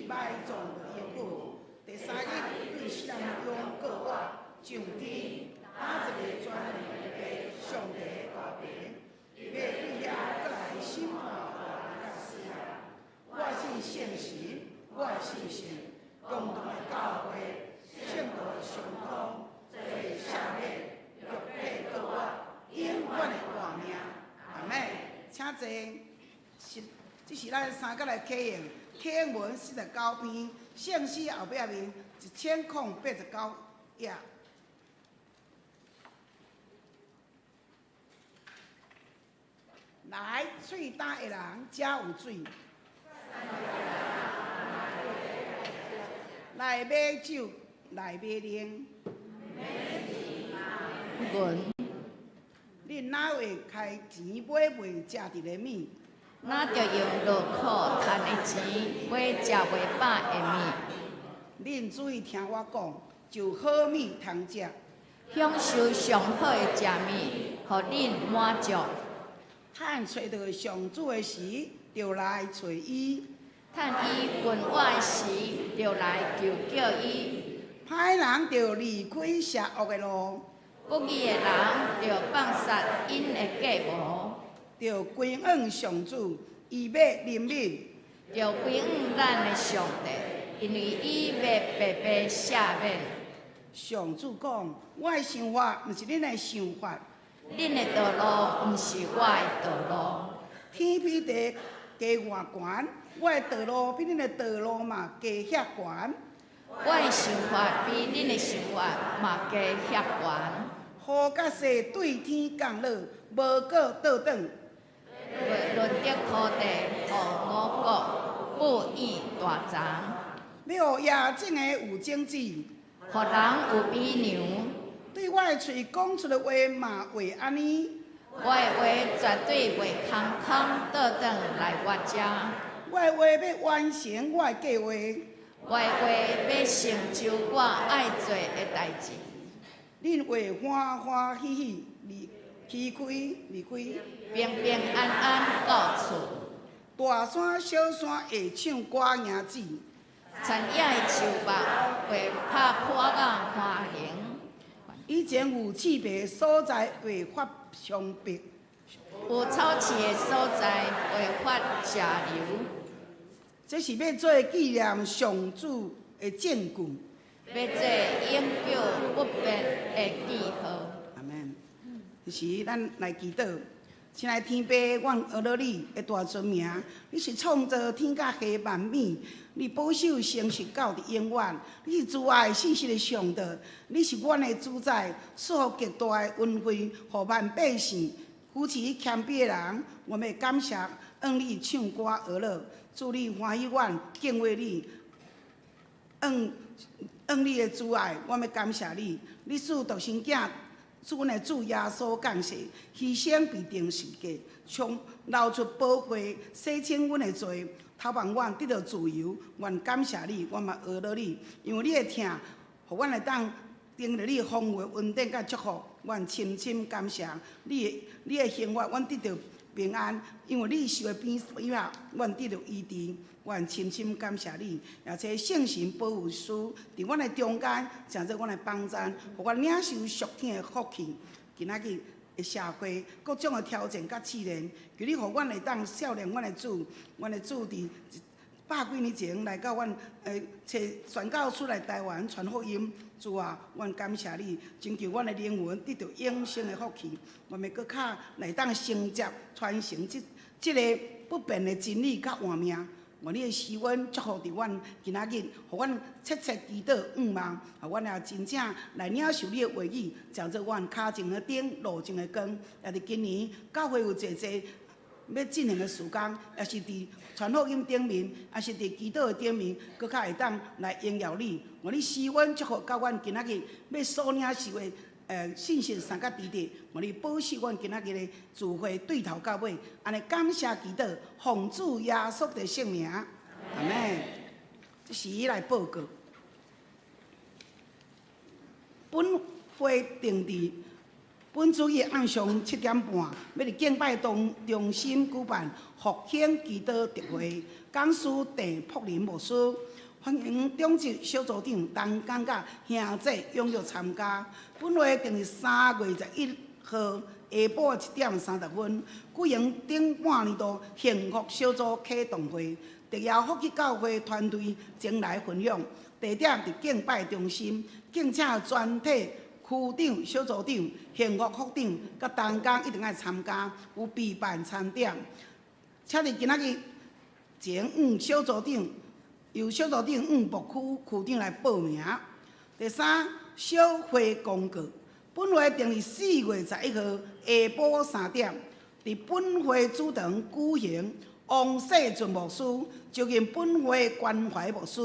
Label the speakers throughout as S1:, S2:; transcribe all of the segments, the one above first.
S1: 摆种的因果。第3日对上中各我上天打一个专门的上帝大屏，要对遐过来审判活人甲死人。我是圣神，我是神，共同的教会，圣道上通，做下面玉佩各我永远的活命。阿妹，请坐。这是咱三角的启应，启应文49篇，圣诗后壁面1089页。来，喙干的人才有水。来买酒，来买奶。
S2: 文，
S1: 恁哪位开钱买袂食伫个米？
S2: 那着用落苦赚的钱买食袂饱的
S1: 恁注意听我讲，就好米通食。
S2: 米，享受上好的食米，互恁满足。
S1: 趁找到上主的时，就来找伊。
S2: 趁伊分我的时，就来求叫伊。
S1: 歹人就离开邪恶的路，
S2: 不义的人就放杀因的计谋，
S1: 就归向上主，伊要怜悯。
S2: 就归咱的上帝，因为伊要白白赦免。
S1: 上主讲：我的想法毋是恁的想法，
S2: 恁的道路毋是我的道路。
S1: 天比地加偌悬，我的道路比恁的道路嘛加遐悬。
S2: 我的想法比恁的想法嘛加遐悬。
S1: 雨甲雪对天降落，无过倒转。
S2: 论得土地，互五国不义大长。
S1: 要互野种的有种子，
S2: 互人有比牛。
S1: 对我的嘴讲出的话嘛会安尼。
S2: 我的话绝对袂空空倒转来我遮。
S1: 我的话要完成我的计划。
S2: 我的话要成就我爱做的代志。
S1: 恁会欢欢喜喜离开，
S2: 平平安安到厝。
S1: 大山小山会唱歌迎子，
S2: 田野的树木会拍破眼欢迎。
S1: 以前有刺白的所在会发伤白，
S2: 有草刺的所在会发蛇流。
S1: 这是要做纪念上主的证据。
S2: 要做永久不变的记号。
S1: 阿门。就是咱来祈祷，亲爱天父，阮学了你的大尊名，你是创造天甲地万米，你保守诚实到伫永远，你是慈爱信实的上帝，你是阮的主宰，赐予极大的恩惠，互万百姓。扶持谦卑的人，我们感谢，愿你唱歌而乐，祝你欢喜阮，敬畏你，愿你的主爱，我们感谢你，你使独生囝。主阮的主耶稣降世，牺牲被定十架，从流出宝血，洗清阮的罪，头望阮得到自由。愿感谢你，我嘛学了你，因为你的疼，互阮会当经历你的丰富恩典甲祝福。愿深深感谢你的生活，阮得到平安，因为你受的鞭打，阮得到医治。愿深深感谢你，也且圣神保护师伫阮的中间，成做阮的帮助，互阮领受属天的福气。今仔日的社会各种的挑战甲试炼，求你互阮会当效念阮的主，阮的主伫100几年前来到阮宣教出来台湾传福音。主啊，阮感谢你，请求阮的灵魂得到永生的福气，我们搁较来当承接传承这个不变的真理甲活命。愿你的施恩祝福伫阮今仔日，互阮切切祈祷仰望，互阮也真正来领受你的话语，照做阮脚前的灯，路前的光。也伫今年教会有济要进行的事工，也是伫传福音顶面，也是伫祈祷的顶面，搁较会当来荣耀你。愿你施恩祝福到阮今仔日要所领受的。信息三角地点，愿你保守阮今仔日的聚会对头到尾，安尼感谢祈祷，奉主耶稣的圣名，阿门。这是伊来报告。本会定伫本主日暗上7点半，要伫敬拜中心举办复兴祈祷特会，讲师郑福林牧师。欢迎中级小组长陈刚甲兄弟踊跃参加。本会定于3月21号下晡1点30分，举行顶半年度幸福小组启动会，特邀福气教会团队前来分享。地点伫敬拜中心，敬请全体区长、小组长、幸福副长甲同工一定要参加，有备办餐点。请伫今仔日前小组长由小组长部区区长来报名。第三，小会公告。本会定于4月11号下晡3点，伫本会主堂举行。王世俊牧师就任本会关怀牧师，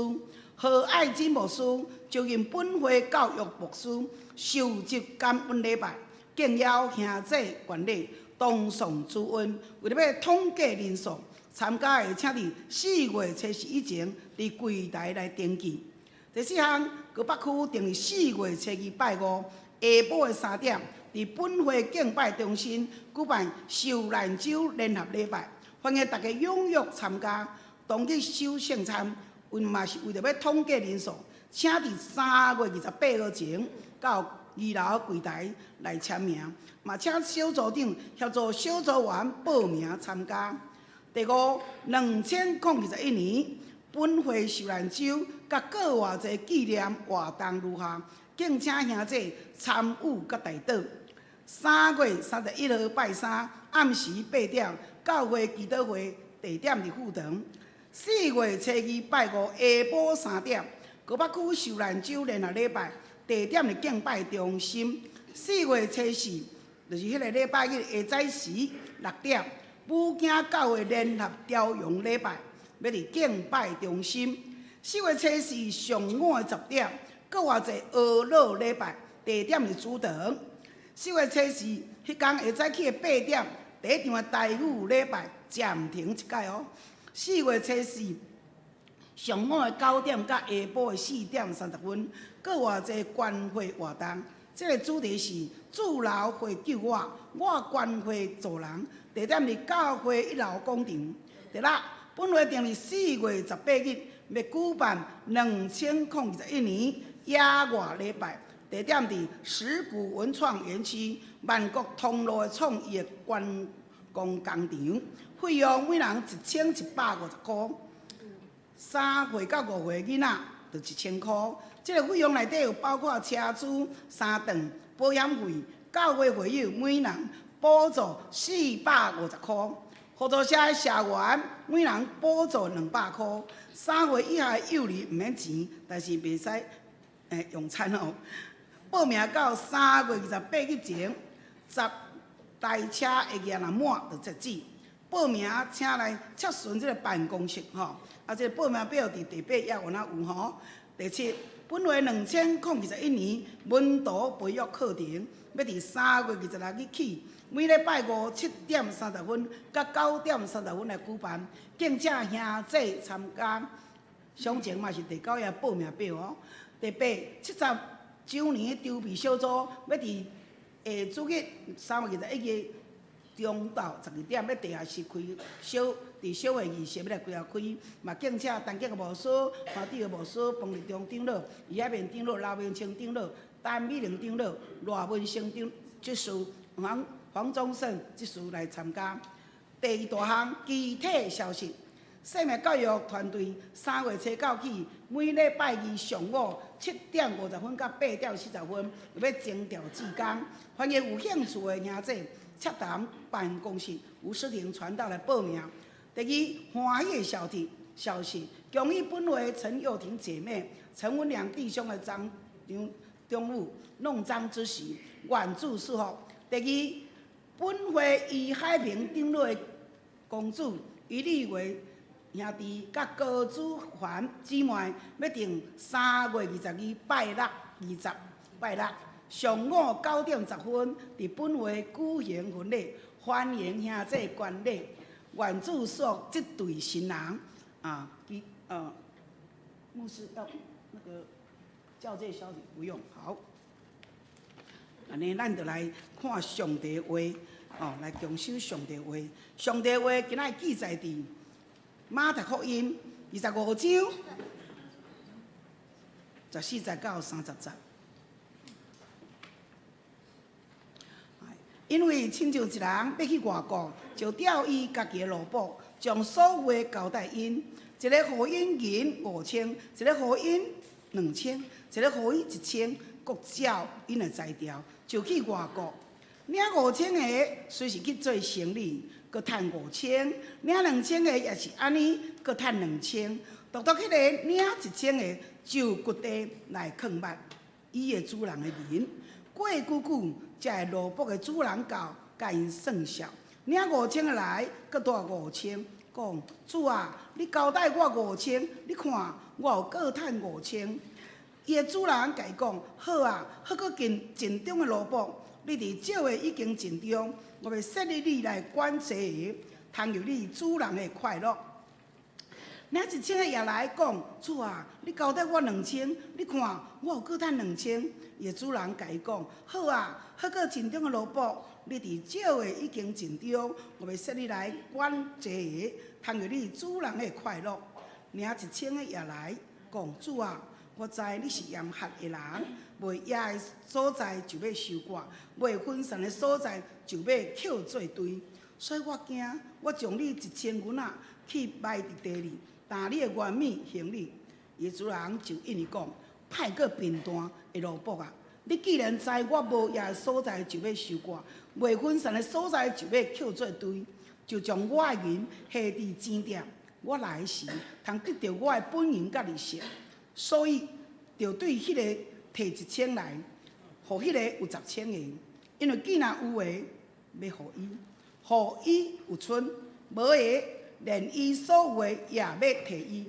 S1: 何爱金牧师就任本会教育牧师，受职感恩礼拜，敬邀兄弟管理同送主恩。为了要统计人数，参加的请伫4月初10以前伫柜台来登记。第四项，高北区定于4月初2拜5。下晡3点，伫本会敬拜中心举办受兰州联合礼拜，欢迎大家踊跃参加。当日收圣餐，嘛是为着要统计人数，请伫3月28号前到2楼柜台来签名，嘛请小组长协助小组员报名参加。第五，2021年本会受兰州甲各外侪纪念活动如下。敬请兄弟参与甲带导。3月31号拜3暗时8点，教会祈祷会，地点伫副堂。4月初2拜5下晡3点，高北区受兰州联合礼拜，地点伫敬拜中心。4月初4，就是迄个礼拜日下早时6点，武警教会联合朝阳礼拜，要伫敬拜中心。4月初4上午的10点。搁偌济俄罗礼拜，地点是主堂。4月初4，迄天下早起的8点，第一场的台语礼拜暂停一届哦。4月初4，上午的9点甲下晡的4点30分，搁偌济关会活动。这个主题是助老会救我关会助人，地点是教会1楼广场。第六，本会定于4月18日要举办2021年。野外礼拜，地点伫石鼓文创园区万国通路的创意的观光工场，费用每人1150块。3岁到5岁囡仔就1000块。这个费用内底有包括车资、3顿、保险费、教会会友每人补助450块。合作社的社员每人补助200块。3岁以下的幼儿毋免钱，但是袂使。用餐哦，报名到3月28日前，10台车会额若满就截止。报名请来洽询这个办公室吼，这个报名表伫第8页有吼。第7，本会2021年文图培育课程要伫3月26日起，每礼拜5 7点30分到9点30分来举办，敬请兄弟参加。详情嘛是第9页报名表哦。第8，70周年筹备小组要伫下主日3月21日中到12点，要地下室开伫小会议室要来规划开，嘛敬请陈建个牧师、花地个牧师、彭立中长老、余海面长老、刘明清长老、陈美玲长老、赖文生执事、黄宗胜执事来参加。第2大项具体消息。生命教育团队3月初9起，每礼拜2上午7点50分到8点40分，要征调志工，欢迎有兴趣的兄弟洽谈办公室吴思婷传道来报名。第2，欢喜的消息，恭喜本会陈幼婷姐妹、陈文良弟兄的长务弄璋之喜，愿主祝福。第2，本会于海平长老的公主于丽为。兄弟甲高子环姊妹要定3月22拜6 20拜6上午9点10分，伫本会举行婚礼，欢迎兄弟观礼。愿主祝这对新人牧师要那个叫这消息不用好。安尼，咱就来看上帝话来重修上帝话。上帝话今仔记载伫马太福音25章14节到30节。因为亲像一人要去外国，就调伊家己的萝卜，将所有的交代因，一个互因银5000，一个互因2000，一个互伊1000，各照因的材料，就去外国。领5000个，虽是去做生意，搁赚5000；领2000个也是安尼，搁赚2000。独独迄个领1000个，就骨地来藏目伊的主人的面。过久久，才会萝卜的主人到，甲因算数。领5000个来，搁带5000，讲主啊，你交代我5000，你看我有各赚5000。伊的主人甲伊讲：好啊，好搁尽中的萝卜。你伫少的已经尽中，我要设立你来管这个，通入你主人的快乐。领1000个也来讲，主啊，你交代我2000，你看我有搁赚2000。伊的主人甲伊讲：好啊，好搁尽中的萝卜，你伫少的已经尽中，我要设你来管这个，通入你主人的快乐。领1000个也来讲，主啊，我知你是严苛的人。未野的所在就要收割，未分散的所在就要捡做堆。所以我惊，我将你1000银仔去埋伫地里，但你的原米行李。伊主人就因伊讲，歹过贫惰的萝卜啊！你既然知我无野的所在就要收割，未分散的所在就要捡做堆，就将我的银下伫钱店。我来时，通得到我的本银甲利息。所以，就对迄个摕1000来，互迄个有10,000个，因为既然有诶，要互伊有剩，无诶，连伊所有诶也要摕伊，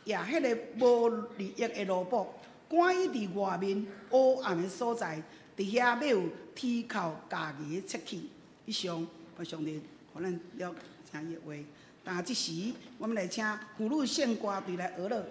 S1: 也迄个无利益诶萝卜，赶伊伫外面黑暗诶所在，伫遐要有天靠家己诶出去。以上，我上帝互咱了听伊诶话。但即时，我们来请妇女献歌队来学乐。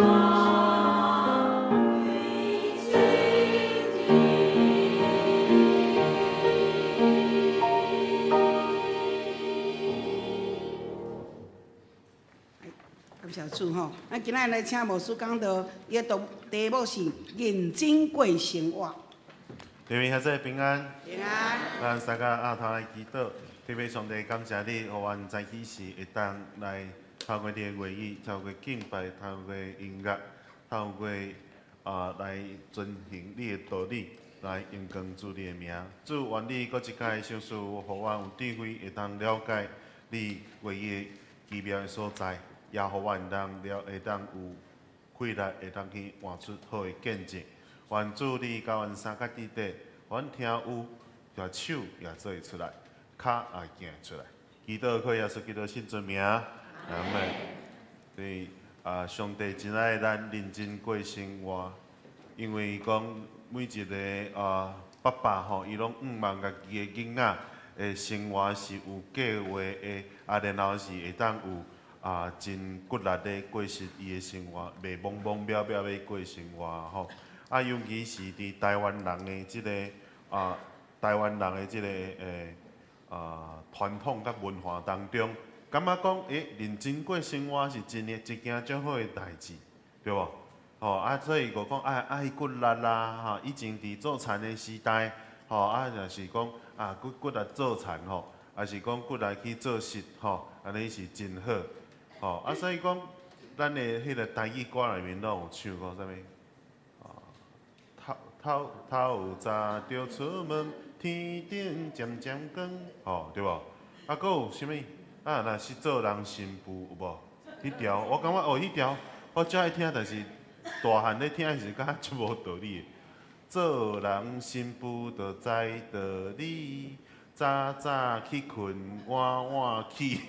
S1: 感谢主吼，咱今仔来请牧师讲到，伊的题目是认真过生活。
S3: 各位兄弟平安，
S1: 平安。
S3: 咱三个阿头来祈祷，特别上帝感谢你，互阮早起时会当来透过你的话语，透过敬拜，透过音乐，透过来遵行你的道理，来荣光主你的名。主愿你搁一摆赏赐，互阮有智慧，会当了解你话语的奇妙的所在。也互阮会当有气力，会当去换出好的见证。愿主你甲阮三角之地，阮听有，也手也做会出来，脚也行出来。祈祷靠耶稣基督圣尊名，阿门。所以上帝真爱咱认真过生活，因为讲每一个爸爸吼，伊拢望家己的囡仔的生活是有计划的，然后是会当有。真骨力的过实伊的生活，袂懵懵渺渺的过生活吼。尤其是伫台湾人的即个台湾人的即个传统甲文化当中，感觉讲认真过生活是真的一件足好的代志，对无？所以就讲爱骨力啦，以前伫做田的时代，就是讲骨力做田吼，也是讲骨力去做事安尼是真好。所以讲，咱的迄个台语歌内面拢有唱过啥物？透早着出门，天顶渐渐光，对无？搁有啥物？若是做人新妇有无？迄条，我感觉迄条我最爱听，但是大汉咧听是感觉足无道理的。做人新妇就知道理，早早去困，晚晚起。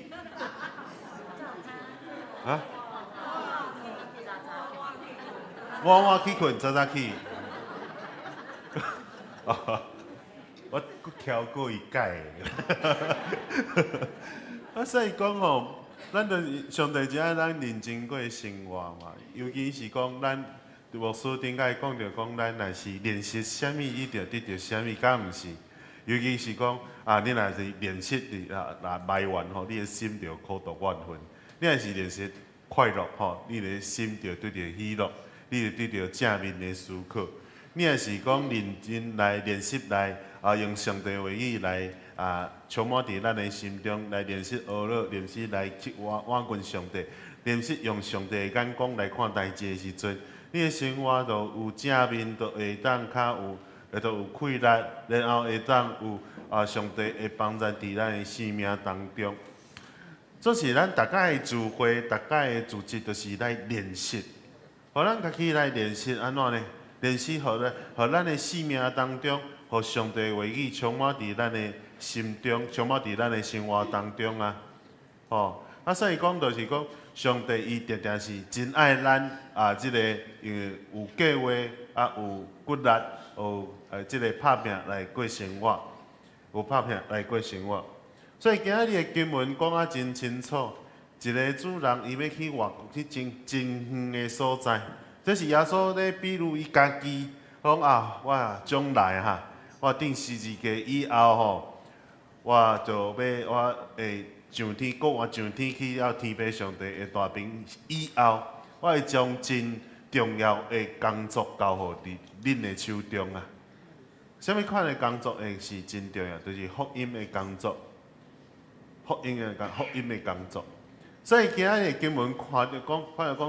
S3: 晚晚去困，早早起。我挑过伊改的。所以讲吼，咱着上帝真爱咱认真过生活嘛，尤其是讲咱牧师顶摆讲着讲，咱若是练习啥物，伊着得到啥物，敢毋是？尤其是讲你若是练习埋怨吼，你的心着苦毒怨恨。你若是练习快乐吼，你的心就对着喜乐，你就对着正面的思考。你若是讲认真来练习来用上帝话语来充满伫咱的心中，来练习学乐，练习来去挽近上帝，练习用上帝的眼光来看代志的时阵，你的生活就有正面，就会当较有，会当有气力，然后会当有上帝会帮助伫咱的生命当中。这是咱大家的聚会，大家的组织，就是来练习，互咱家己来练习安怎呢？练习互咱的生命当中，互上帝的话语充满伫咱的心中，充满伫咱的生活当中所以讲就是讲，上帝伊定定是真爱咱即个有计划有骨力，有即个拍拼来过生活，有拍拼来过生活。所以今仔日的经文讲真清楚，一个主人伊要去外国去真远的所在，这是耶稣咧比喻伊家己讲我将来我定十字架以后我就要我会上天我上天去要天父上帝的大兵以后，我会将真重要的工作交互伫恁的手中什么款的工作会是真重要？就是福音的工作。福音的工作，所以今仔日经文看着讲，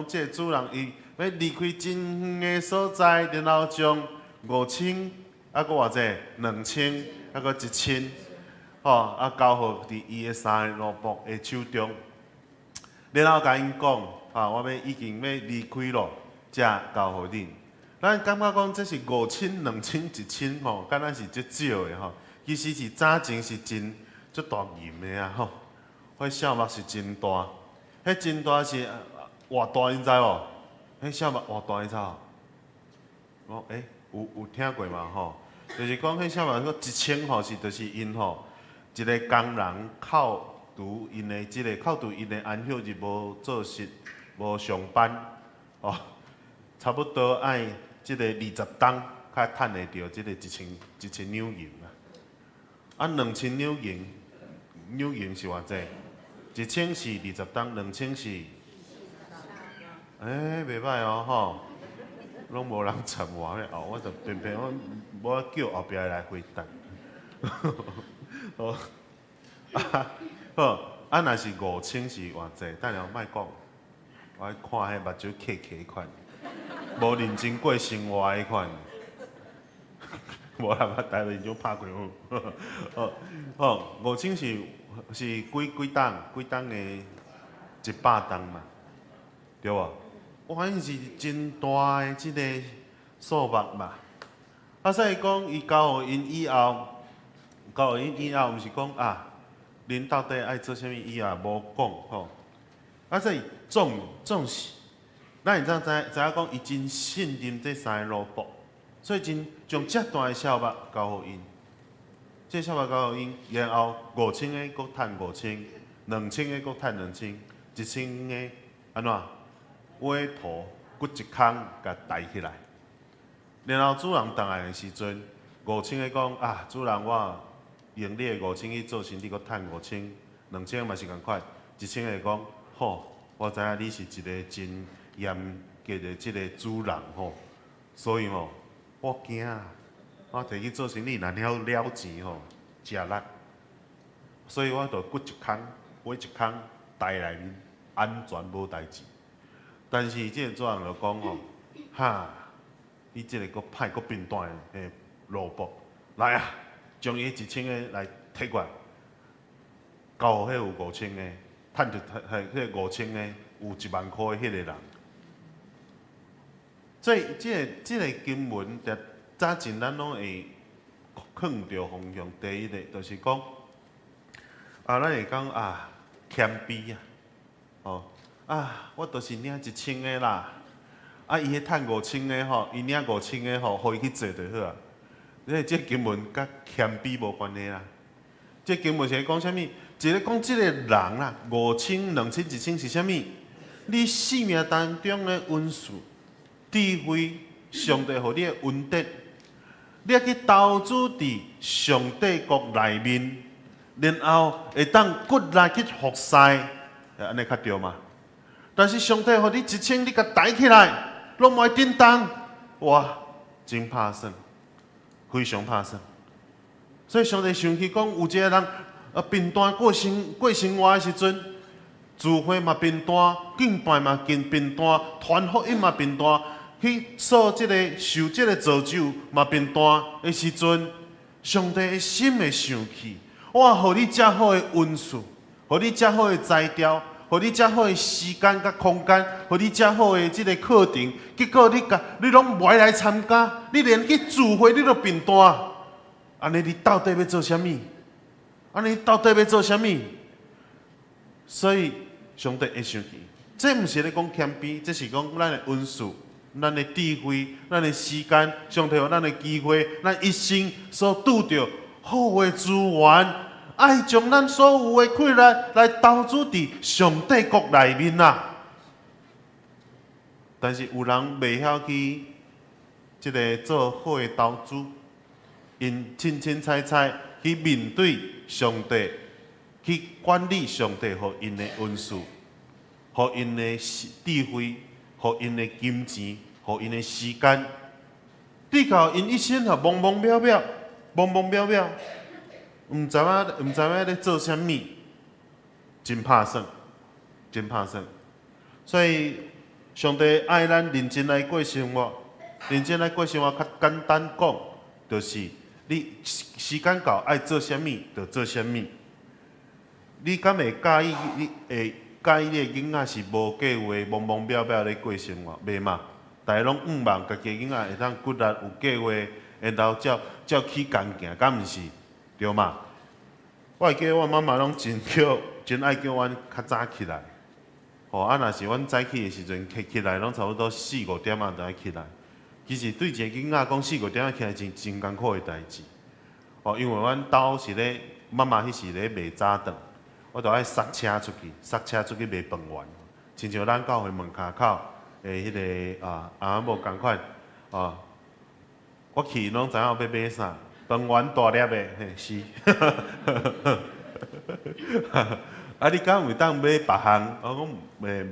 S3: 这主人伊要离开真远的所在，然后将5000，搁偌济2000，搁1000，交互伫伊的三个奴仆的手中，然后甲因讲，我已经要离开咯，才交互恁。咱感觉讲这是5000、2000、1000敢若是足少的其实是早前是真。足大银的迄小目是真大，迄真大是偌大，你知无？迄小目偌大，你知无？有听过嘛就是讲迄小目1000是就是因一个工人扣除因的即个扣除因的安休日无做事无上班哦，差不多爱即个20担，才趁会到即个1000两银啊。啊，2000两银是偌济？1000是20担，2000是，袂歹哦吼，拢无人插我咧后，我就偏偏我叫后壁来回答。好，好，啊，若是5000是偌济？等下莫讲，我爱看迄目睭揢揢款，无认真过生活迄款。无啦，我台面就拍过好，5000是几担的100担嘛，对无？哇，迄是真大的即个数目嘛。啊，所以讲伊交互因以后，毋是讲啊，恁到底爱做啥物伊也无讲吼。啊，所以重视，咱会知影讲伊真信任这3个萝卜。所以真将遮大的数目交互因，这数目交互因，然后5000个搁趁5000，2000个搁趁2000，1000个安怎画图搁一空甲抬起来。然后主人倒来的时阵，5000个讲啊，主人我用你的5000去做生意，搁趁5000，2000个嘛是共款，1000个讲好，我知影你是一个真严格的即个主人吼，所以吼。我惊啊！我摕去做生意，若了钱吼，食力，所以我就掘一空，挖一空，带来面，安全无代志。但是即个主人就讲吼，哈，你即个搁歹搁变短的萝卜，来啊，将伊1000个来摕过来，交互迄有5000个，趁着迄5000个有1万块的迄个人。所以，即个经文，早前咱拢会放着方向。第一个就是讲，咱会讲啊，谦卑啊，哦啊，我就是领1000个啦，啊，伊迄趁5000个吼，伊领5000个吼，互伊去做就好啊。即经文甲谦卑无关系啦。即经文是讲啥物？一个讲即个人啦，5000、2000、1000是啥物？你生命当中的恩赐。智慧，上帝互你的恩德，你要去投资伫上帝国内面，然后会当骨来去服侍，安尼较对嘛？但是上帝互你1000，你甲抬起来，拢袂叮当，哇，真拍算，非常拍算。所以上帝想起讲，有一个人贫惰过生活的时阵，聚会嘛贫惰，敬拜嘛贫惰，传福音嘛贫惰。去受受这个造就嘛变大的时阵，上帝的心会生气。我互你遮好的恩赐，互你遮好的材料，互你遮好的时间甲空间，互你遮好的这个课程，结果你拢袂来参加，你连去聚会你都变大，安尼你到底要做啥物？所以上帝会生气。这毋是咧讲谦卑，这是讲咱的恩赐。咱的智慧，咱的时间，上帝予咱的机会，咱一生所拄着好的资源，爱将咱所有的困难来投资伫上帝国内面啊。但是有人袂晓去做好的投资，因清彩去面对上帝，去管理上帝予因的恩赐，予因的智慧。互因的金钱，互因的时间，地球因一生啊懵懵渺渺，毋知影咧做啥物，真拍算。所以上帝爱咱认真来过生活，较简单讲，就是你时间到爱做啥物就做啥物。你敢会介意？你会？介意你的囡仔是无计划、懵懵渺渺咧过生活，袂嘛？大家拢望家己囡仔会当骨力有计划，然后照起工行，敢毋是？对嘛？我会记得我妈妈拢真爱叫阮较早起来。啊，若是阮早起的时阵，起来拢差不多4、5点就爱起来。其实对一个囡仔讲4、5点起来真艰苦的代志。因为阮兜是咧妈妈迄时咧卖早顿。我就爱塞车出去卖饭圆，亲像咱教会门骹口迄个阿某共款我去拢知影要买啥，饭圆大粒的，嘿是。你敢有当买别项？我讲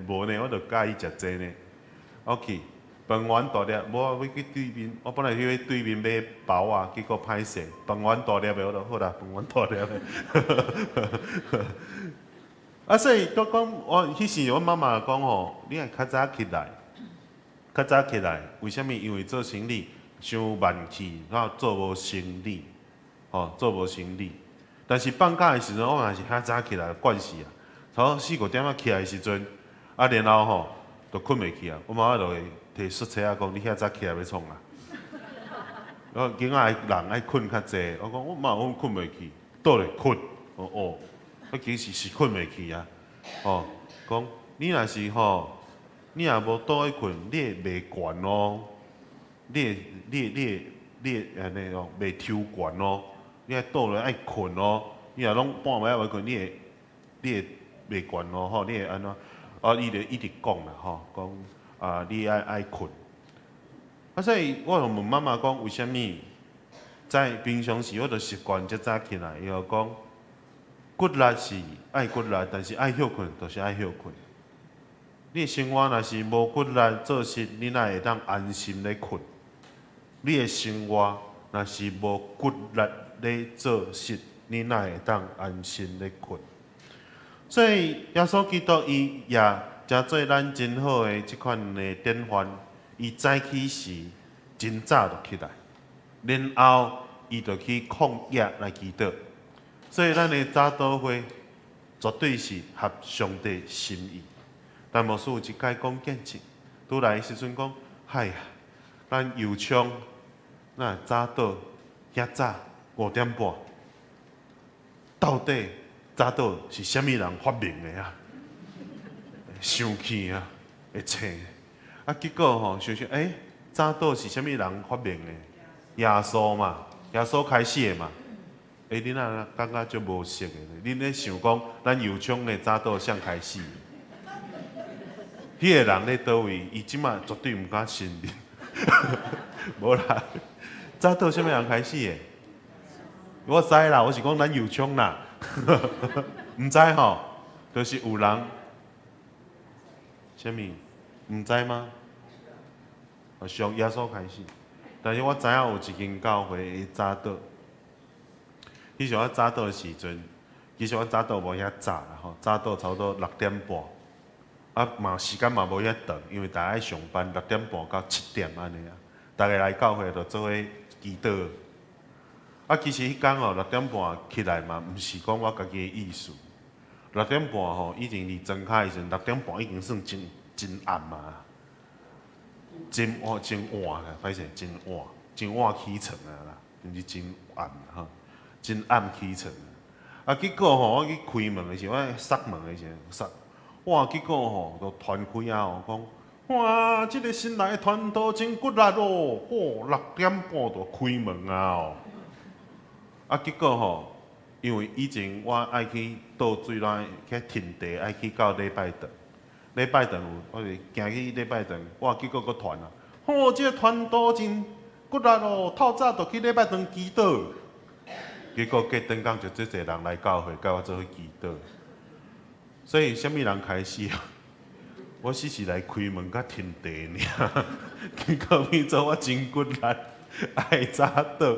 S3: 无呢，我就介意食这呢。我去饭圆大粒，无我要去对面，我本来去对面买包啊，结果歹势，饭圆大粒的，我就好啦，饭圆大粒的。所以都讲，我迄时我妈妈讲吼，你爱较早起来，较早起来，为什么？因为做生意伤慢去，然后做无生意，做无生意。但是放假的时阵，我也是较早起来，惯势啊。差4、5点仔起来的时阵，然后就困袂去啊。我妈妈就会摕书册讲，你遐早起来要创啊？囡仔人爱困较济，我讲我妈我困袂去，倒咧困，我其实是困袂去啊。讲你若是你若无倒去困，你会袂悬哦。你安尼袂抽悬哦。你爱倒落爱困哦。你若拢半暝要困，你会袂悬哦。你会安怎？伊就一直讲啦，讲你爱困。所以我就问妈妈讲，为什么在平常时我就习惯遮早起来？伊就讲，骨力是爱骨力，但是爱休困就是爱休困。你生活若是无骨力做事，你哪会当安心咧困？你的生活若是无骨力咧做事，你哪会当安心咧困？所以耶稣基督伊也真做咱真好的即款的典范。伊早起时真早就起来，然后伊就去旷野来祈祷。所以咱的早祷会绝对是合上帝心意。但牧师有一解讲见证，拄来的时阵讲，哎呀，咱油厂那早祷遐早5点半，到底早祷是虾米人发明的啊？生气啊，会醒。结果想想，早祷是虾米人发明的？耶稣嘛，耶稣开始的嘛。你哪感觉就无熟的呢？恁咧想讲，咱油厂的早祷谁开始？迄个人咧倒位？伊即马绝对毋敢承认。无啦，早祷虾米人开始的？我知啦，我是讲咱油厂啦。毋知就是有人虾米？毋知吗？从耶稣开始，但是我知影有一间教会的早祷。迄时我早祷的时阵，其实我早祷无遐早啦早祷差不多6点半，时间嘛无遐长，因为大家爱上班，6点半到7点安尼啊。大家来教会就做伙祈祷。其实迄天6点半起来嘛，毋是讲我家己的意思。6点半已经离睁开的时阵，6点半已经算真暗嘛。真晚啦，歹势真晚起床啊啦，毋是真暗真暗起床结果我去开门的时候，我锁门的时候哇，结果就传开啊讲，哇，这个新来的传道真骨力哦，6点半就开门啊结果因为以前我爱去倒水来去停地，爱去到礼拜堂。礼拜堂我就行去礼拜堂，哇！结果佫传啊，这个传道真骨力哦，透早就去礼拜堂祈祷。结果隔顿工就这侪人来教会，甲我做伙祈祷。所以，什么人开始啊？我只是来开门甲停地尔，结果变做我真骨力爱早祷。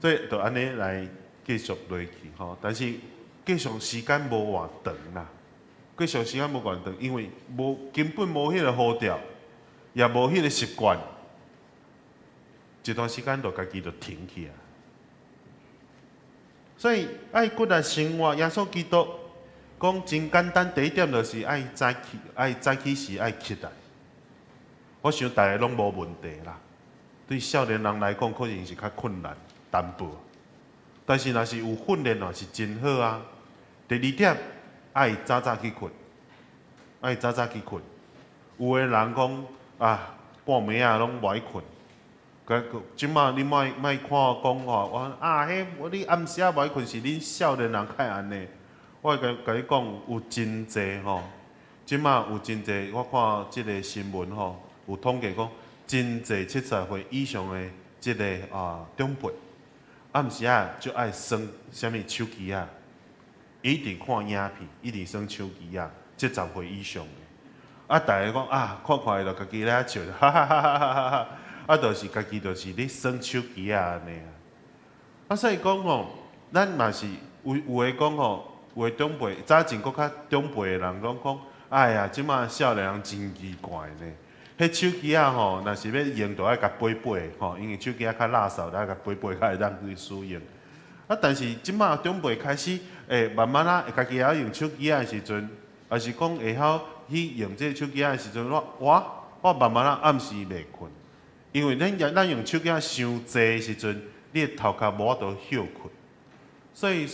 S3: 所以就安尼来继续落去但是继续时间无偌长啦。继续时间无偌长，因为根本无迄个呼调，也无迄个习惯，一段时间就家己就停去啊。所以爱骨力生活，耶稣基督讲真简单，第一点就是爱早起时爱起来。我想大家拢无问题啦。对少年人来讲，可能是较困难淡薄，但是若是有训练是真好啊。第二点。爱早早去困，爱早早去困。有的人讲半暝啊拢无爱困。即马你莫看我讲我你暗时啊无爱困是恁少年人较安尼。我甲你讲有真济即马有真侪，我看即个新闻吼，有统计讲，真侪70岁以上的即个长辈，暗时啊就爱耍啥物手机啊，一定看影片，一定耍手机啊，70岁以上的。啊，逐个讲啊，看看就家己咧笑，哈哈哈哈哈哈哈！啊，就是家己就是咧耍手机啊安尼啊。啊，所以讲吼，咱嘛是有诶讲吼，有诶长辈，早前搁较长辈诶人拢讲，哎呀，即马少年人真奇怪呢。迄手机啊吼，若是要用，就爱甲背背吼，因为手机啊较垃圾，爱甲背背较会当去使用。啊，但是即马长辈开始慢慢啊，家己会晓用手机啊时阵，也是讲会晓去用这个手机啊时阵，我慢慢啊暗时袂困，因为咱用手机啊伤济时阵。你的头壳无法度休困，所以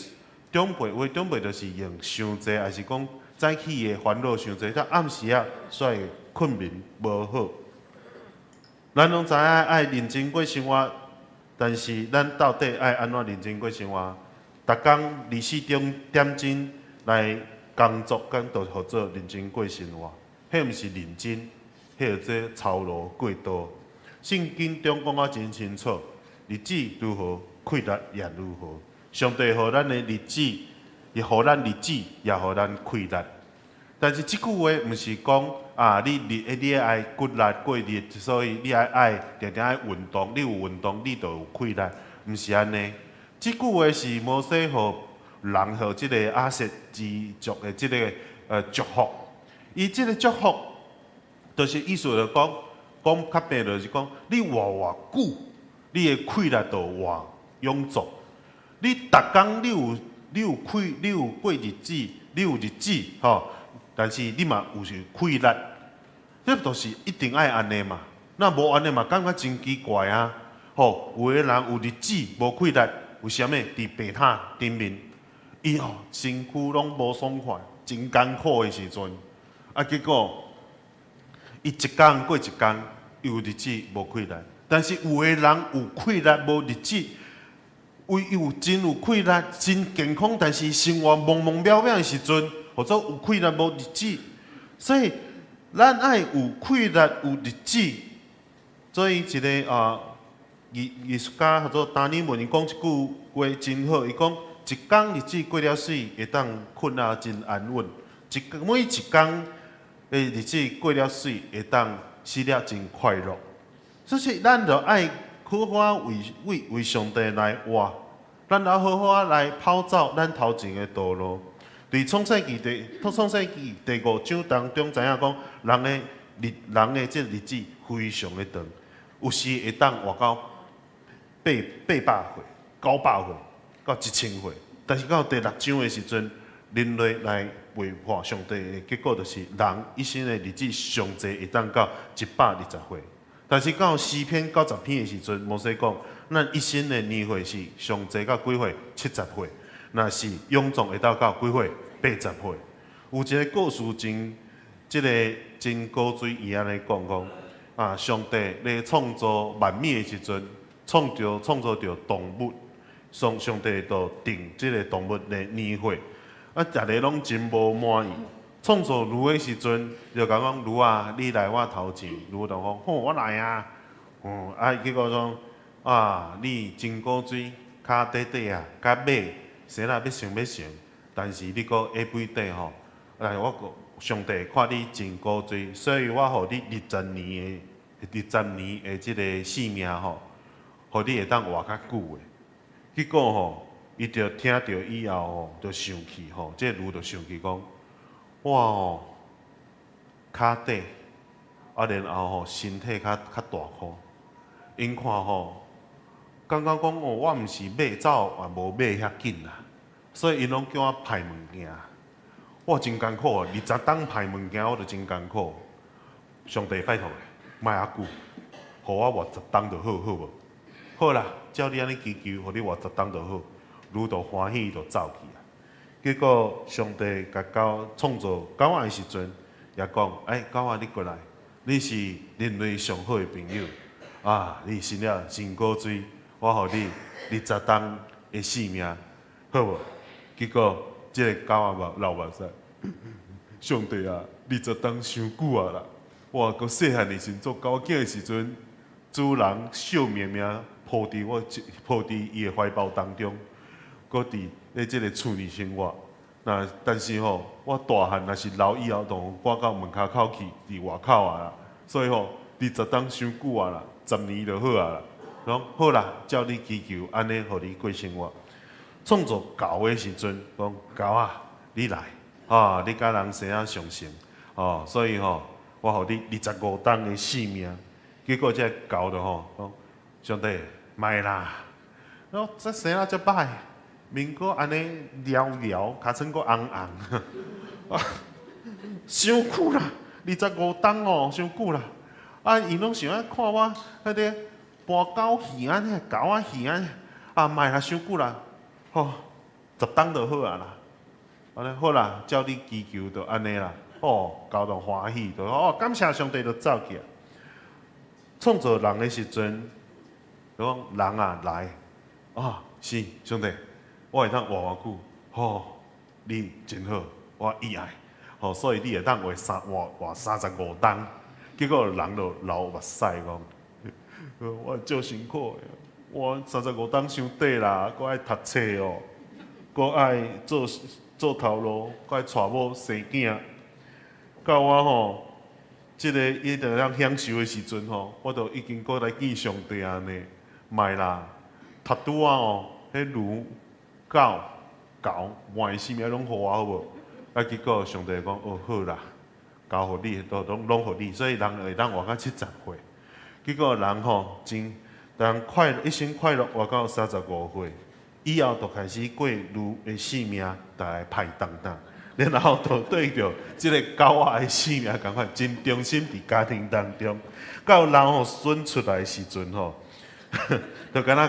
S3: 长辈就是用伤济，还是讲早起的烦恼伤济，到暗时啊，所以困眠无好。咱拢知影爱认真过生活，但是咱到底爱安怎认真过生活？逐工24点钟来工作，跟就叫做认真过生活。迄毋是认真，迄个做操劳过度。圣经中讲啊真清楚。日子如何，快乐也如何。上帝予咱的日子，也予咱日子，也予咱快乐。但是即句话毋是讲你爱骨力过日，所以你爱定定爱运动，你有运动，你就有快乐，毋是安尼。即句话是摩西予人予即个亚瑟之族的即个祝福。伊即个祝福，就是意思就讲较白就是讲，你偌久。你的快乐就偌永驻。你逐工你有过日子，你有日子吼，但是你嘛有是快乐，这就是一定爱安尼嘛。那无安尼嘛，感觉真奇怪啊！吼，有的人有日子无快乐，为虾物？伫病榻顶面，伊吼身躯拢无爽快，真艰苦的时阵，啊结果伊一工过一工，有日子无快乐。但是有的人有快乐无日子，真有快乐真健康，但是生活茫茫渺渺的时阵，或者有快乐无日子。所以咱爱有快乐有日子。所以一个艺术家或者达尔文，伊讲一句话真好，伊讲一工日子过了水，会当困啊真安稳；每一工的日子过了水，会当死了真快乐。所以，咱就爱好好为上帝来活，咱要好好来跑走咱头前的道路。对创世纪第5章当中知影讲，人的这日子非常的长，有时会当活到800岁、900岁到1000岁，但是到第6章的时阵，人类来违反上帝的结果，就是人一生的日子上济会当到120岁。但是到诗篇90篇的时阵，摩西讲，咱一生的年岁是上济到几岁？70岁。若是永壮会到几岁？80岁。有一个故事真古锥，伊安尼讲上帝咧创造万物的时阵，创造着动物，上帝就定即个动物的年岁，逐个拢真无满意。创造驴的时阵，就讲驴啊，你来我头前，驴就讲，我来啊，结果讲你真古锥，骹短短啊，甲马生啦要成，但是你搁下背短吼，我上帝看你真古锥，所以我互你20年的即个性命吼，互你会当活较久的。结果吼，伊就听到以后吼，就生气吼，这驴就生气讲。我骹短，然后身体较大颗，因看感觉讲我毋是马走，也无马遐紧啦，所以因拢叫我派物件。我真艰苦啊，20档派物件我就真艰苦。上帝拜托莫遐久，互我活10档就好，好无？好啦，照你安尼祈求，互你活10档就好，愈就欢喜就走去啊。结果上帝甲创造狗仔的时阵，也讲：狗仔你过来，你是人类上好的朋友你生了真古锥，我互你20档的性命，好无？结果这个狗仔老目屎，上帝啊， 20冬伤久啊啦！我搁细汉的时阵做狗囝的时阵，主人笑绵绵抱伫伊的怀抱当中，搁伫咧即个厝里生活。但是我大汉若是老以后，就赶到门口口去，伫外口啊啦。所以20冬伤久啊啦，10年就好啊啦。讲好啦，照你祈求，安尼互你过生活。创作狗的时阵，讲狗啊，你来啊，你甲人生啊相成哦，所以我互你25冬的性命。结果这狗就讲上帝莫啦，这生啊遮歹，面阁安尼撩撩，尻川阁红红，伤久啦，25冬伤久啦。啊，伊拢想要看我迄个搬狗戏安尼，狗仔戏安尼，啊，莫啦，伤久啦。10冬就好啊啦，安尼好啦，照你祈求就安尼啦。交到欢喜，就感谢上帝就走起来。创造人的时阵，就讲人啊来，是上帝，我会当活久，你真好，我意爱，所以你会当活35冬。结果人就流目屎讲，我足辛苦的。我35冬伤短啦，搁爱读册搁爱做头路，搁爱娶某生囝。到我即个伊着通享受的时阵我就已经搁来见上帝安尼，莫啦，读拄啊迄驴、狗、换性命拢互我好无？结果上帝讲好啦，交互你，拢互你，所以人会当活到70岁。结果人人一生快乐活到35岁，以后就开始过驴的性命，大概歹当当，然后就对着即个狗仔的性命共款，真忠心伫家庭当中。到人选出来的时阵就敢若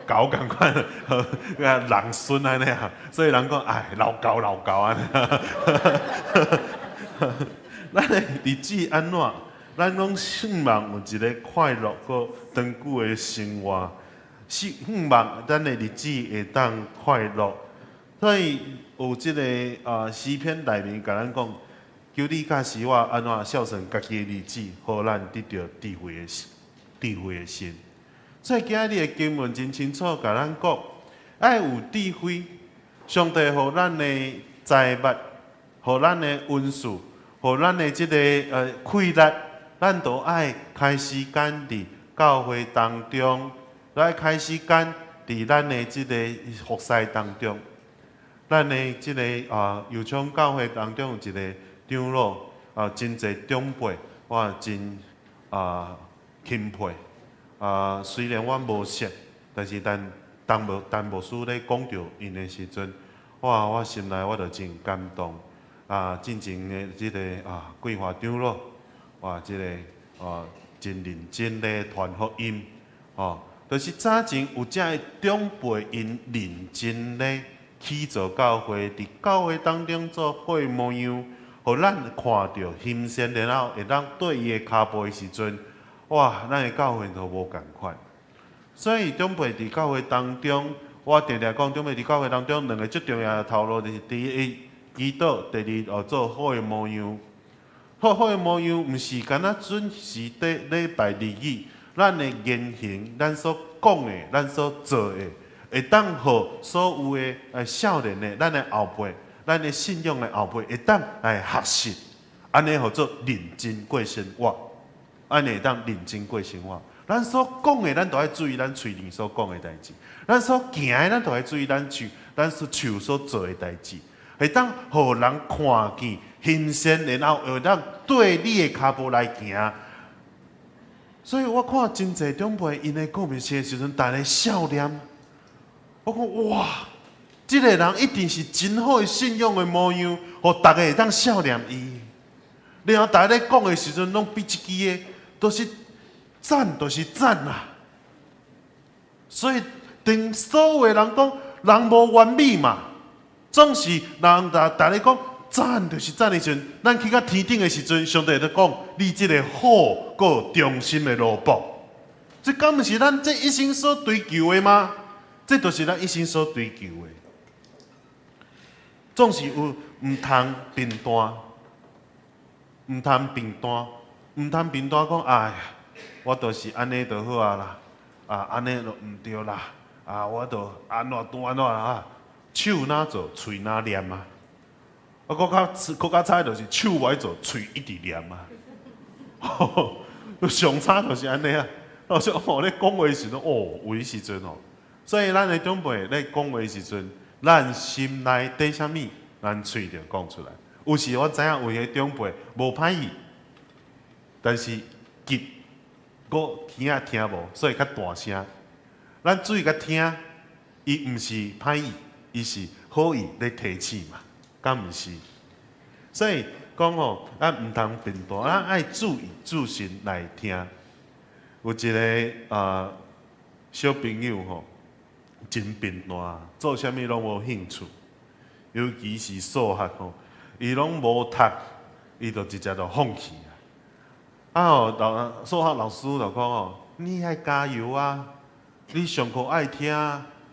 S3: 狗共款，人孙安尼啊，所以人讲老狗安尼。咱的日子安怎？咱拢希望有一个快乐搁长久的生活，希望咱的日子会当快乐。所以有即个诗篇内面甲咱讲，求你教示我安怎孝顺家己的日子，互咱得到智慧的心。所以今日的经文真清楚甲咱讲，爱有智慧，上帝互咱的财物，互咱的运势，互咱的即个快乐。咱都爱开时间伫教会当中，来开时间伫咱的即个服侍当中。咱的即个油厂教会当中有一个长老真侪长辈，我真钦佩。虽然我无识，但是当牧师咧讲到因的时阵，我心内我就真感动。真正的即个桂花长老。即个真认真咧传福音，就是早前有遮个长辈因认真咧去做教会，伫教会当中做好的模样，互咱看到欣赏，然后会当对伊的骹步的时阵，咱的教会都无共款。所以长辈伫教会当中，我常常讲，长辈伫教会当中2个最重要的头路，就是第一祈祷，第二做好的模样。好的模样，毋是干那准时礼拜日语，咱的言行，咱所讲的，咱所做的，会当互所有的少年的，咱的后辈，咱的信仰的后辈，会当来学习，安尼互做认真过生活，安尼会当认真过生活。咱所讲的，咱都要注意咱嘴里所讲的代志；咱所行的，咱都要注意咱手所做的代志，会当互人看见。欣赏，然后会当对你的骹步来行，所以我看真侪长辈因的讲明词的时阵，大家笑脸。我讲哇，这个人一定是真好的信仰的模样，互大家会当笑脸伊。然后大家咧讲的时阵，拢比一支的都是赞，都是赞啦。所以，等所有的人讲，人无完美嘛，总是人大家讲。赞就是赞的时阵，咱去到天顶的时阵，上帝在讲你这个好个忠心的萝卜，这敢不是咱这一生所追求的吗？这都是咱一生所追求的。总是有唔通平淡，唔通评断，唔通评断讲，哎呀，我就是安尼就好啊啦，安尼就唔对啦，我就安怎啦，手哪做，喙哪念啊，搁较差就是手歪做，喙一直念啊，上差就是安尼啊。老师咧讲话时阵，有的时阵所以咱的长辈咧讲话时阵，咱心内底啥物，咱喙就讲出来。有时我知影有些长辈无歹意，但是急，我耳仔听无，所以较大声。咱注意甲听，伊毋是歹意，伊是好意咧提醒嘛，敢毋是？所以讲咱毋通评断，咱爱注意注心来听。有一个小朋友真贫惰，做啥物拢无兴趣，尤其是数学伊拢无读，伊就直接就放弃数学老师就讲你爱加油啊！你上课爱听，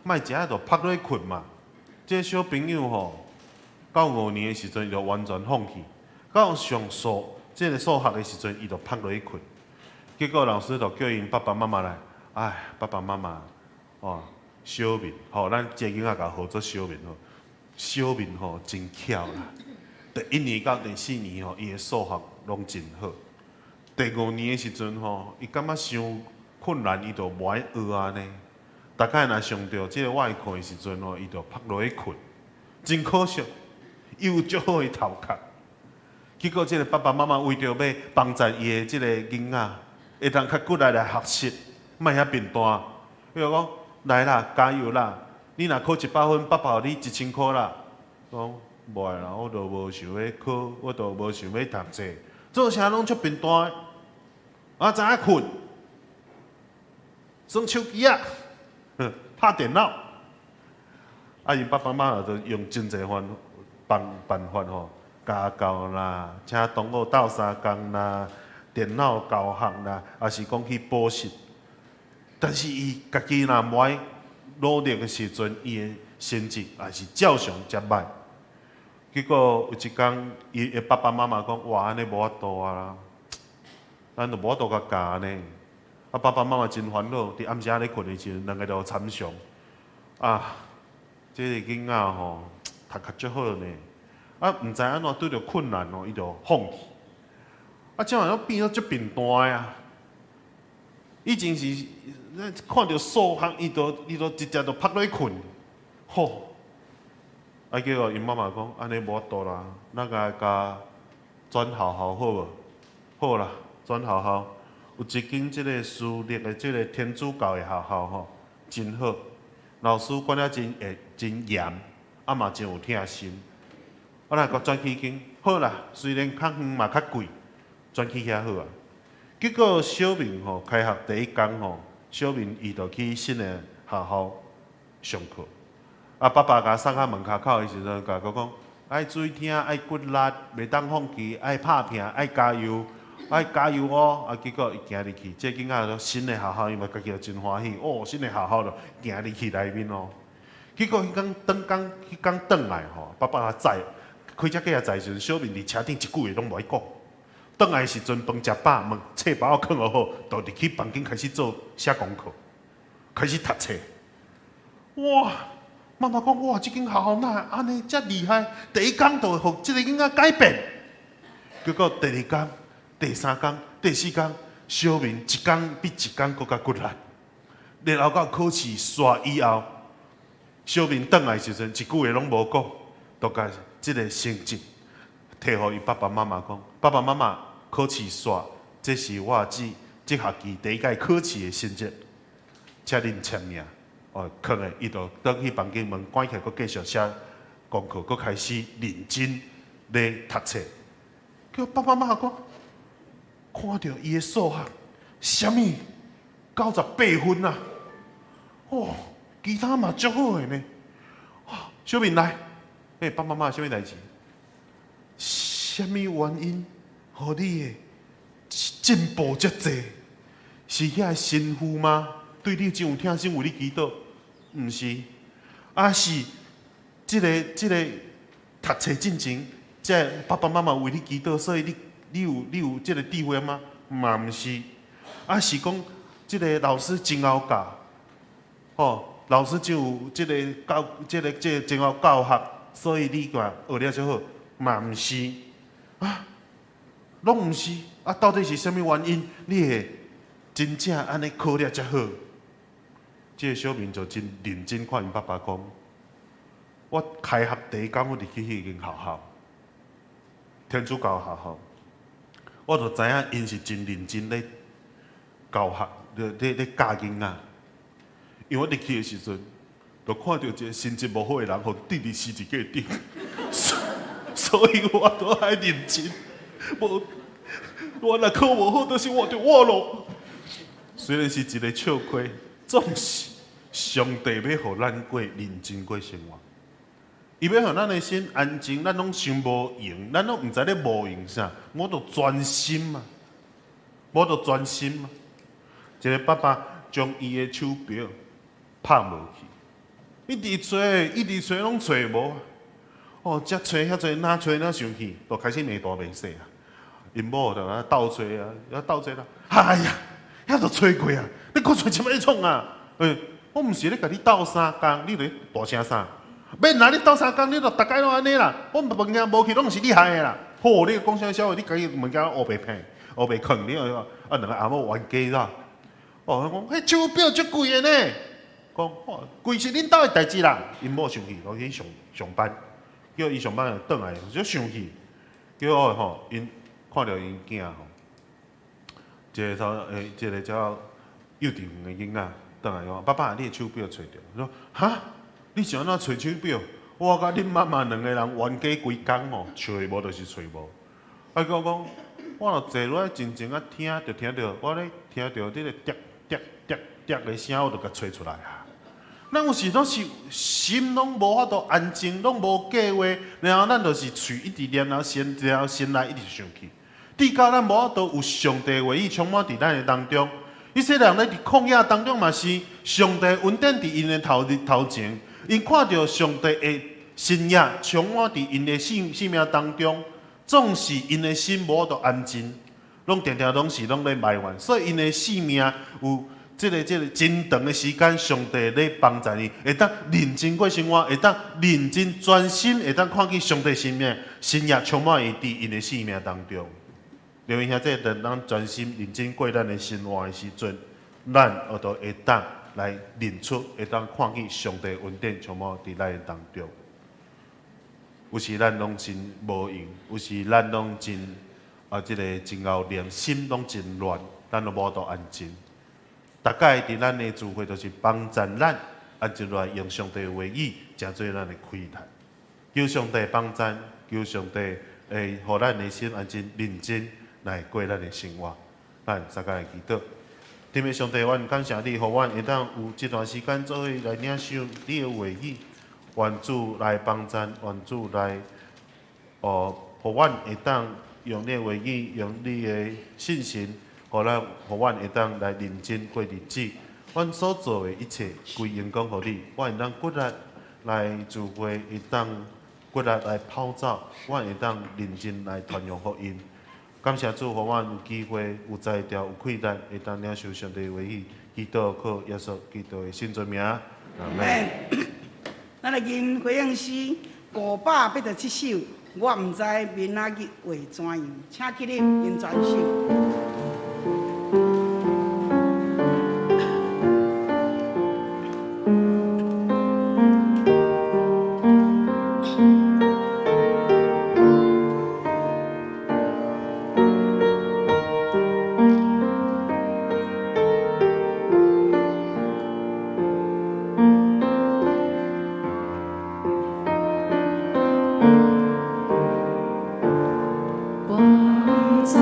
S3: 莫一下就趴落去困嘛。这小朋友到5年的时阵，伊就完全放弃。到上这个数学的时阵，伊就趴落去困。结果老师就叫因爸爸妈妈来，爸爸妈妈，小明，咱这囡仔甲号做小明小明真巧啦。第1年到第4年伊的数学拢真好。第5年的时阵伊感觉伤困难，伊就无爱学啊呢。大概若上到这个外课的时阵伊就趴落去困，真可惜。伊有足好的头壳，结果这个爸爸妈妈为着要帮助伊的这个囡仔。会当较骨力来学习，莫遐贫惰。比如讲，来啦，加油啦！你若考100分，爸爸互你1000块啦。讲无爱啦，我都无想要考，我都无想要读册，做啥拢足贫惰的。知影困，耍手机啊，拍电脑。因爸爸妈妈就用真侪办法家教啦，请同学斗相共啦。电脑教学啦，也是讲去补习，但是伊家己若无爱努力的时阵，伊的成绩也是照常接歹。结果有一天，伊的爸爸妈妈讲：“哇，安尼无法度啊啦，咱就无法度甲教呢。”爸爸妈妈真烦恼，伫暗时咧困的时阵，两个就参详。这个囡仔读较足好呢，毋知安怎拄着困难伊就放弃。这样样变做足贫惰呀！以前是看到数学，伊就直接就趴落去困，结果因妈妈讲，安尼无法度啦，咱甲转学校好无？好啦，转学校有一间即个私立的即个天主教的学校真好，老师管了真严，嘛真有疼心。来甲转去间好啦，虽然较远嘛较贵。转去遐好啊！结果小明开学第1天小明伊就去新的学校上课。爸爸甲送到门口的时阵，甲讲爱注意听，爱骨力，袂当放弃，爱拍拼，爱加油，爱加油哦！结果伊行入去，这囡仔就新的学校，因为家己就真欢喜新的学校就行入去内面结果迄天转来爸爸载开车过来载时阵，小明伫车顶一句话拢无爱讲。转来时阵，饭食饱，册包放好，就入去房间开始写功课，开始读册。哇！妈妈讲，哇，这间学校哪安尼遮厉害？第1天就互这个囡仔改变。结果第2天、第3天、第4天，小明一天比一天更加骨力。然后到考试刷以后，小明转来时阵，一句话拢无讲，就甲这个成绩摕互伊爸爸妈妈讲，爸爸妈妈。考试刷，这是我这学期第1届考试的成绩，请恁签名。可能伊就倒去房间门关起，佮继续写功课，佮开始认真咧读册。叫爸爸妈妈讲，看到伊的数学，什么98分啊！其他嘛足好的呢。小明来，爸爸妈妈，什么代志？什么原因？互你的进步遮济，是遐神父吗？对你真有疼心，为你祈祷？毋是，是这个读册进前，这爸爸妈妈为你祈祷，所以你你有这个智慧吗？嘛毋是，啊是讲这个老师真好教，吼，老师就有这个真好教学，所以你个学了就好，嘛毋是，啊，拢毋是，啊到底是啥物原因？你会真正安尼考了才好？这个小明就真认真看因爸爸讲，我开学第一天我入去迄间学校，天主教学校，我就知影因是真认真咧教学，咧教囡仔。因为我入去的时阵，就看到一个成绩无好的人，互直直死一个顶，所以我都爱认真。无，我若考无好，就是我着我咯。虽然是一个笑亏，总是上帝要互咱过认真过生活。伊要互咱的心安静，咱拢想无用，咱拢毋知咧无用啥，我着专心嘛，我着专心嘛。一个爸爸将伊的手表拍无去，一直找拢找无。哦，遮找遐济，哪找哪想去，就开始骂大骂小啊。因某就啊斗找啊，斗找啦。哎呀，遐都找过啊，你搁找什么创啊？我毋是咧甲你斗三工，你咧大声啥？免啦，你斗三工，你就逐摆拢安尼啦。我物件无去，拢是你害的啦。好，你讲啥小话，你家己物件学白骗，学白坑，你啊两个阿某冤家啦。哦，讲迄手表足贵的呢。讲贵是恁兜的代志啦。因某生气，我去上班，叫伊上班就转来，就生气。叫我吼，因看到因囝吼，一个叫幼稚园的囡仔，转来讲，爸爸，你的手表找着？说哈，你是安怎找手表？我甲恁妈妈两个人冤家规工吼，找无就是找无。啊，讲我若坐落来静静啊听，就听到我咧听到这个滴滴滴滴的声，我就甲找出来啊。咱有时拢是心拢无法度安静，拢无计划，然后咱就是嘴一直念，然后心内一直想去。直到咱无法度有上帝的话语充满伫咱的当中。伊些人咧伫旷野当中嘛是上帝恩典伫因的头前，因看到上帝的心意充满伫因的生命当中，总是因的心无法度安静，拢常常拢是拢咧埋怨，所以因的生命有。这个真长的时间，上帝咧帮助你，会当认真过生活，会当认真专心，会当看见上帝生命，心也充满伊伫因的生命当中。留意下，这等咱专心认真过咱的生活的时阵，咱学到会当来认出，会当看见上帝恩典充满伫咱的当中。有时咱拢真无用，有时咱拢真这个真后良心拢真乱，咱都无法度安静。大概伫咱的智慧，就是帮助咱安静来用上帝的话语，成做咱的开拓。求上帝帮助，求上帝会互咱的心安静认真来过咱的生活。咱大家来祈祷。天父上帝，阮感谢你，互阮会当有这段时间做伙来领受你的话语，愿主来帮助，愿主来互阮会当用你的话语，用你的信心。互阮会当来认真过日子，阮所做的一切归荣光互你。我会当骨力来聚会，会当骨力来跑走，我会当认真来传扬福音。感谢主，互阮有机会、有才调、有气力，会当领受上帝的话语。祈祷靠耶稣基督的圣尊名。阿门。
S1: 咱来吟回应诗587首，我毋知明仔日会怎样，请起立吟全首。
S2: 光在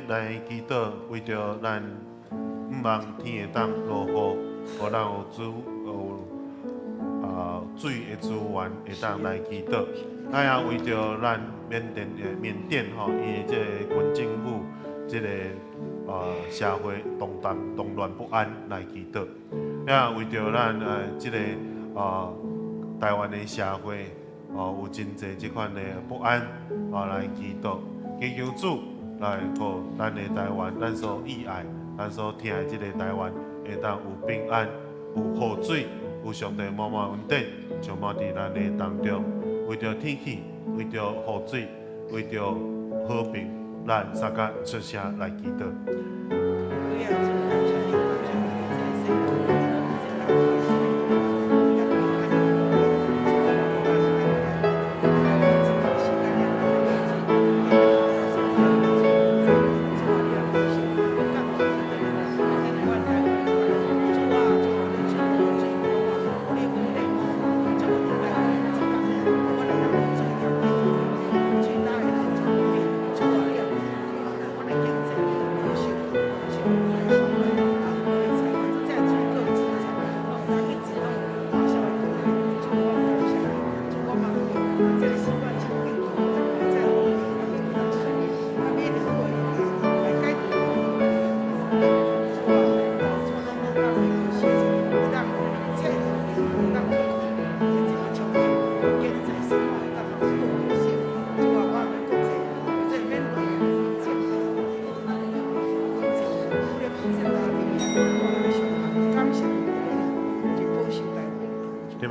S3: 来祈祷，为着咱毋望天会当落雨，互咱有水的资源会当来祈祷。也为着咱缅甸吼，伊的这个军政府这个社会动乱不安来祈祷。也为着咱这个台湾的社会有真侪即款的不安来祈祷，祈求主来互咱的台湾，咱所喜爱、咱所听的即个台湾会当有平安、有雨水、有上帝满满恩典，充满伫咱的当中。为着天气，为着雨水，为着和平，咱三甲出声来祈祷。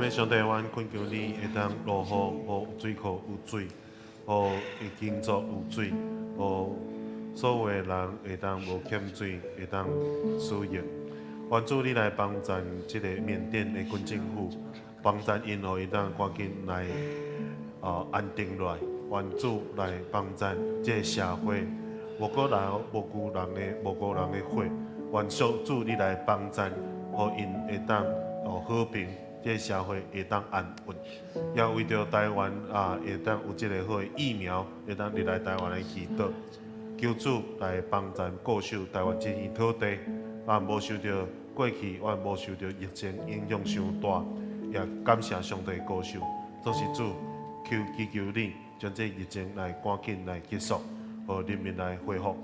S3: 上上帝，阮恳求你会当落雨，互水库有水，互耕作有水，互所有的人会当无欠水，会当使用。愿主你来帮助即个缅甸的军政府，帮助因互伊当赶紧来安定落来。愿主来帮助即个社会，无辜人的火。愿上主你来帮助，互因会当和平，即个社会会当安稳。也为着台湾会当有即个好的疫苗，会当入来台湾的祈祷。求主来帮助固守台湾这片土地，无受到过去无受到疫情影响伤大，也感谢上帝固守。总是主祈求你将这疫情来赶紧来结束，互人民来恢复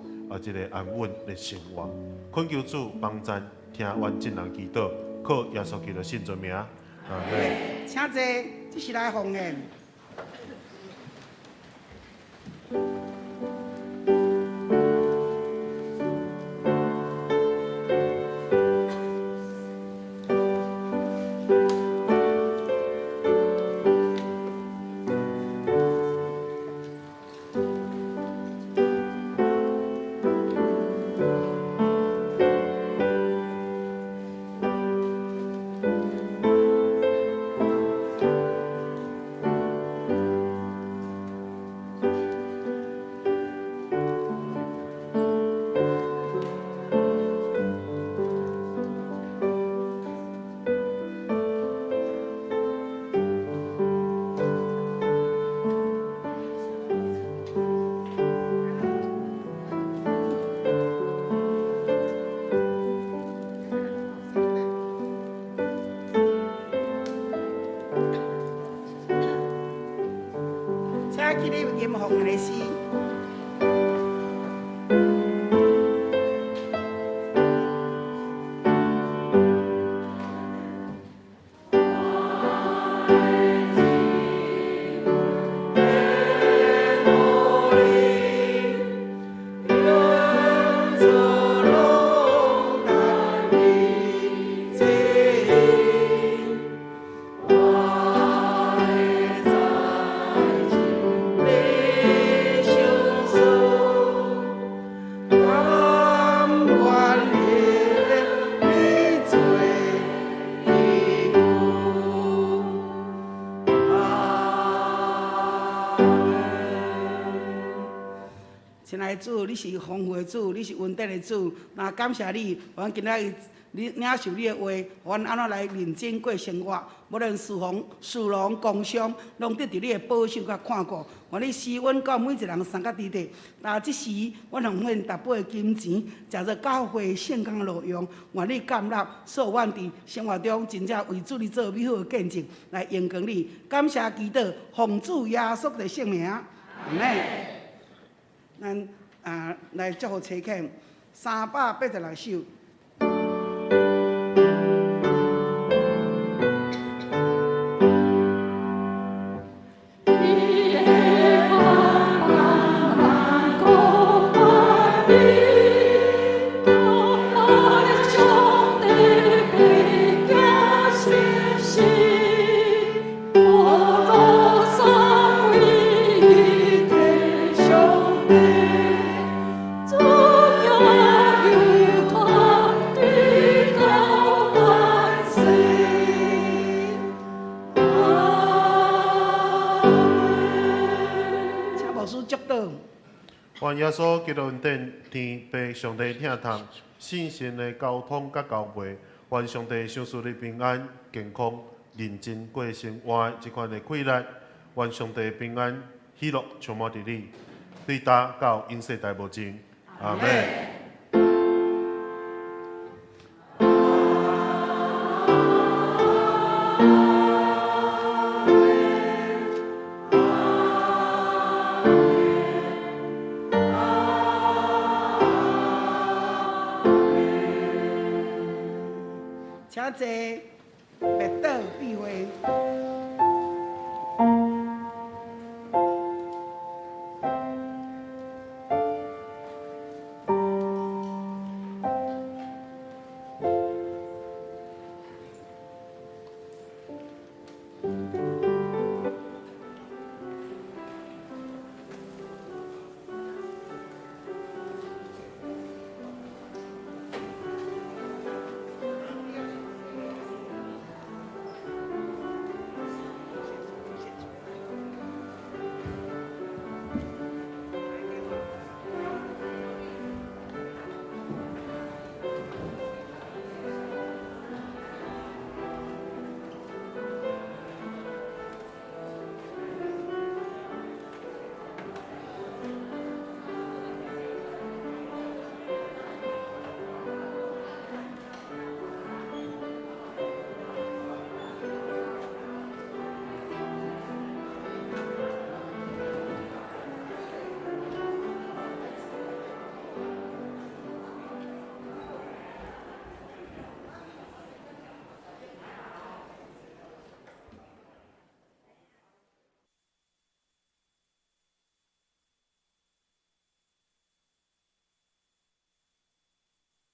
S3: 这个安稳的生活。恳求主帮助听阮真人祈祷，靠耶稣基督圣尊名。
S1: 请坐，这是来奉献。请记得吟奉的诗。亲爱的主，你是丰富的主，你是稳定的主。那感谢你，阮今仔日你领受你的话，阮安怎来认真过生活？无论事农工商，拢得到你的保守甲看顾。愿你施恩到每一人三角地地。那即时，阮奉献大笔的金钱，借着教会圣工路用，愿你感纳，所有阮伫生活中真正为主你做美好的见证，来荣光你。感谢基督，奉主耶稣的圣名，阿门。咱来祝福车客386首。
S3: 愿耶稣基督恩典天父上帝听堂信心的交通甲交陪，愿上帝赏赐你平安、健康、认真过生活这款的快乐，愿上帝平安、喜乐充满伫你，对答到永世大无尽。阿门。请坐，别倒闭会。